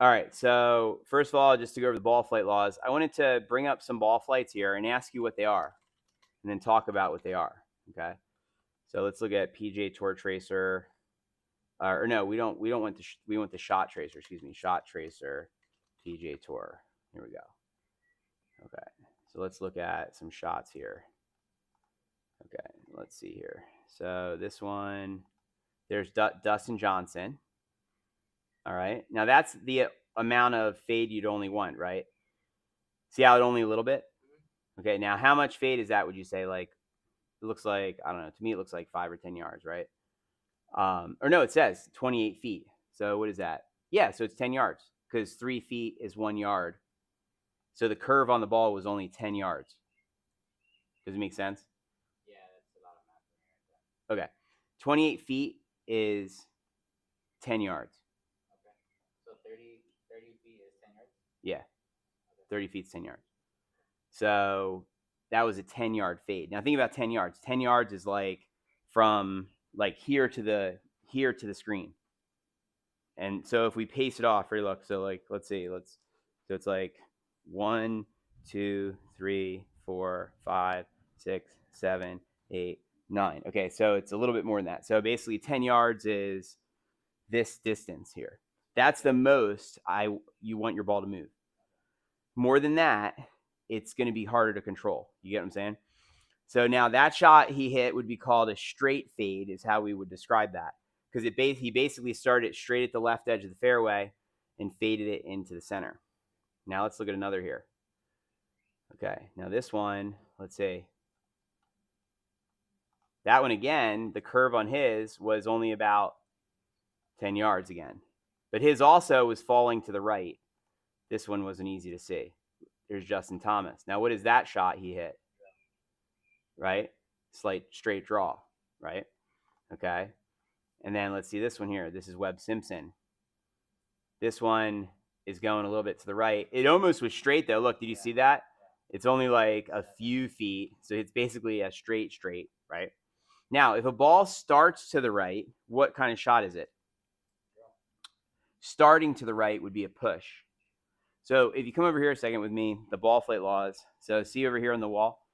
All right. So first of all, just to go over the ball flight laws, I wanted to bring up some ball flights here and ask you what they are, and then talk about what they are. Okay. So let's look at PGA Tour Tracer. Or no, we don't want the we want the Shot Tracer. Excuse me, Shot Tracer, PGA Tour. Here we go. Okay. So let's look at some shots here. Okay. Let's see here. So this one, there's Dustin Johnson. All right. Now that's the amount of fade you'd only want, right? See how it only a little bit? Okay. Now how much fade is that, would you say? Like, it looks like, I don't know. To me, it looks like 5 or 10 yards, right? Or no, it says 28 feet. So what is that? Yeah. So it's 10 yards because 3 feet is 1 yard. So the curve on the ball was only 10 yards. Does it make sense? Yeah, that's a lot of math. Okay. 28 feet is 10 yards. Okay. So 30 feet is 10 yards? Yeah. Okay. 30 feet is 10 yards. So that was a 10-yard fade. Now think about 10 yards. 10 yards is like from like here to the screen. And so if we pace it off, right, look, so like let's see, so it's like 1, 2, 3, 4, 5, 6, 7, 8, 9. Okay, so it's a little bit more than that. So basically 10 yards is this distance here. That's the most you want your ball to move. More than that, it's going to be harder to control. You get what I'm saying? So now that shot he hit would be called a straight fade, is how we would describe that, because he basically started straight at the left edge of the fairway and faded it into the center. Now let's look at another here. Okay, now this one, let's see. That one again, the curve on his was only about 10 yards again. But his also was falling to the right. This one wasn't easy to see. There's Justin Thomas. Now, what is that shot he hit? Right? Slight straight draw, right? Okay. And then let's see this one here. This is Webb Simpson. This one is going a little bit to the right. It almost was straight though. Look, did you see that? It's only like a few feet. So it's basically a straight, right? Now, if a ball starts to the right, what kind of shot is it? Starting to the right would be a push. So if you come over here a second with me, the ball flight laws. So see over here on the wall?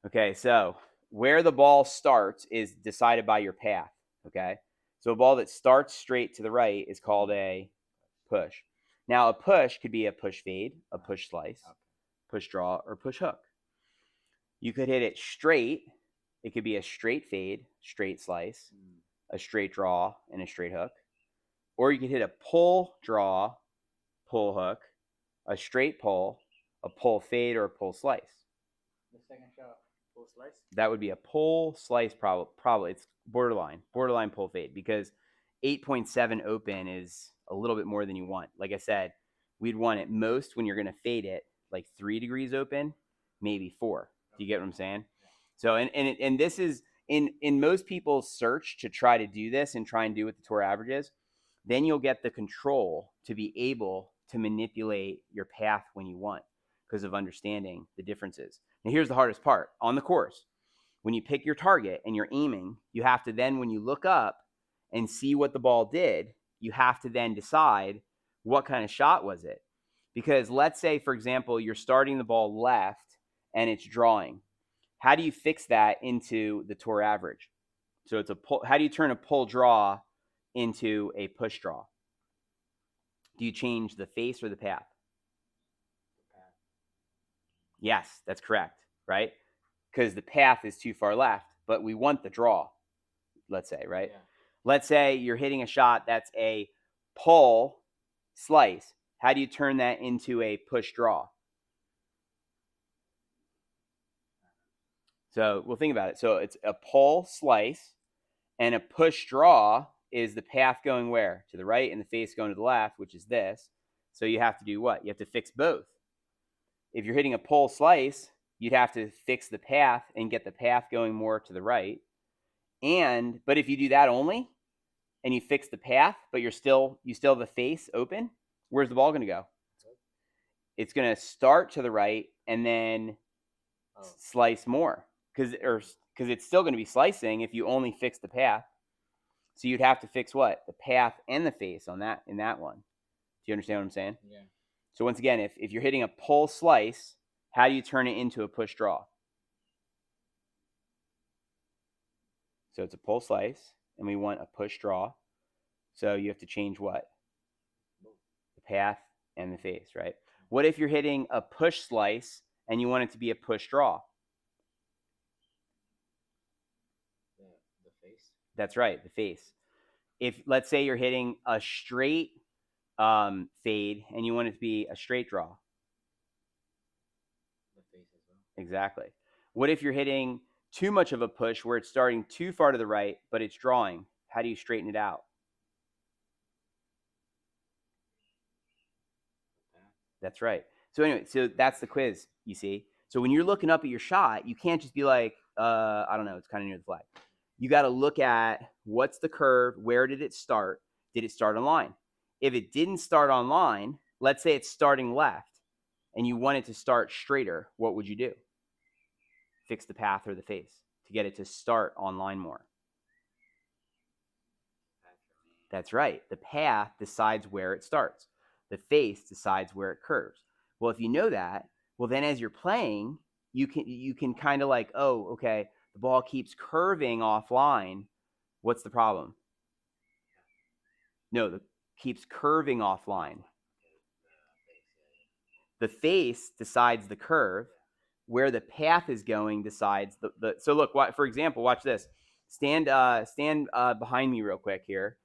Okay, so where the ball starts is decided by your path, okay? So a ball that starts straight to the right is called a push. Now, a push could be a push fade, a push slice, push draw, or push hook. You could hit it straight. It could be a straight fade, straight slice, a straight draw, and a straight hook. Or you could hit a pull draw, pull hook, a straight pull, a pull fade, or a pull slice. The second shot, full slice? That would be a pull slice, probably. It's borderline pull fade, because 8.7 open is a little bit more than you want. Like I said, we'd want it most when you're going to fade it like 3 degrees open, maybe 4. Do you get what I'm saying? So and this is in most people's search to try to do this and try and do what the tour average is, then you'll get the control to be able to manipulate your path when you want, because of understanding the differences. Now here's the hardest part on the course. When you pick your target and you're aiming, you have to then, when you look up and see what the ball did, you have to then decide what kind of shot was it. Because let's say, for example, you're starting the ball left and it's drawing. How do you fix that into the tour average? So it's a pull. How do you turn a pull draw into a push draw? Do you change the face or the path? Yes, that's correct, right? Because the path is too far left, but we want the draw, let's say, right? Yeah. Let's say you're hitting a shot that's a pull slice. How do you turn that into a push draw? So we'll think about it. So it's a pull slice, and a push draw is the path going where? To the right, and the face going to the left, which is this. So you have to do what? You have to fix both. If you're hitting a pull slice, you'd have to fix the path and get the path going more to the right. But if you do that only and you fix the path, but you still have the face open, where's the ball going to go? It's going to start to the right and then slice more, because it's still going to be slicing if you only fix the path. So you'd have to fix what? The path and the face in that one you understand what I'm saying? Yeah. So once again, if you're hitting a pull slice, how do you turn it into a push draw? So it's a pull slice, and we want a push draw. So you have to change what? The path and the face, right? What if you're hitting a push slice and you want it to be a push draw? The face. That's right, the face. If let's say you're hitting a straight fade and you want it to be a straight draw. The face as well. Exactly. What if you're hitting too much of a push where it's starting too far to the right, but it's drawing? How do you straighten it out? That's right. So anyway, so that's the quiz, you see. So when you're looking up at your shot, you can't just be like, I don't know, it's kind of near the flag. You got to look at what's the curve, where did it start? Did it start on line? If it didn't start on line, let's say it's starting left and you want it to start straighter, what would you do? Fix the path or the face to get it to start on line more. That's right. The path decides where it starts. The face decides where it curves. Well, if you know that, well, then as you're playing, you can kind of like, oh, okay, the ball keeps curving offline. What's the problem? No, it keeps curving offline. The face decides the curve. Where the path is going decides the. So look, for example, watch this. Stand behind me real quick here.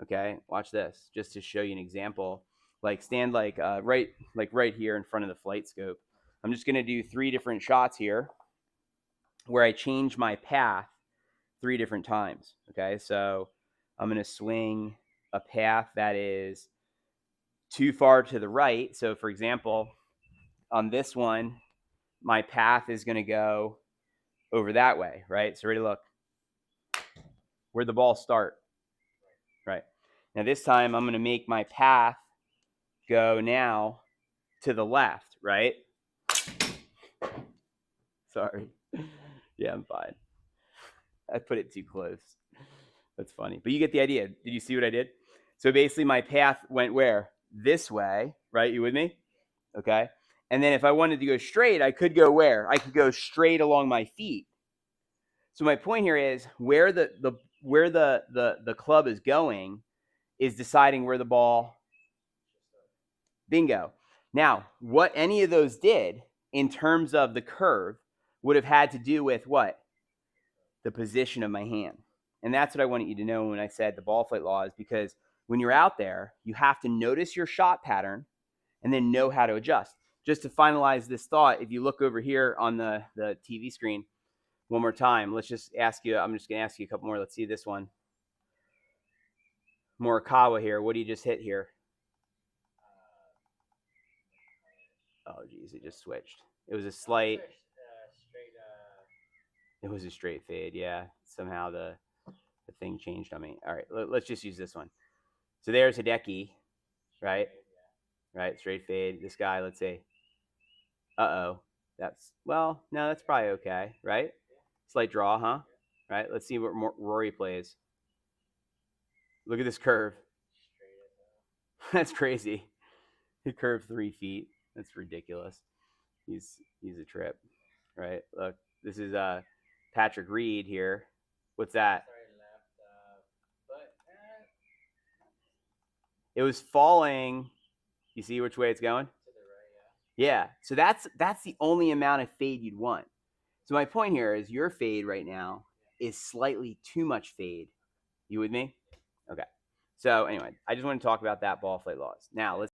Okay, watch this, just to show you an example. Like stand like right here in front of the flight scope. I'm just gonna do 3 different shots here, where I change my path 3 different times. Okay, so I'm gonna swing a path that is too far to the right. So for example, on this one, my path is gonna go over that way, right? So ready, look. Where'd the ball start? Right. Now this time I'm going to make my path go now to the left, right? Sorry. Yeah, I'm fine. I put it too close. That's funny. But you get the idea. Did you see what I did? So basically my path went where? This way, right? You with me? Okay. And then if I wanted to go straight, I could go where? I could go straight along my feet. So my point here is where the club is going is deciding where the ball. Bingo. Now, what any of those did in terms of the curve would have had to do with what? The position of my hand. And that's what I wanted you to know when I said the ball flight law is because when you're out there, you have to notice your shot pattern and then know how to adjust. Just to finalize this thought, if you look over here on the TV screen one more time, let's just ask you, I'm just going to ask you a couple more. Let's see this one. Morikawa here. What do you just hit here? Oh, geez, it just switched. It was a slight. It was a straight fade, yeah. Somehow the thing changed on me. All right, let's just use this one. So there's Hideki, right? Right, straight fade. This guy, let's say, uh-oh. That's, well, no, that's probably okay, right? Slight draw, huh? Right, let's see what Rory plays. Look at this curve. That's crazy. He curved 3 feet. That's ridiculous. He's a trip, right? Look, this is Patrick Reed here. What's that? It was falling. You see which way it's going? To the right, yeah. Yeah. So that's the only amount of fade you'd want. So my point here is your fade right now is slightly too much fade. You with me? Okay. So anyway, I just want to talk about that ball flight laws. Now let's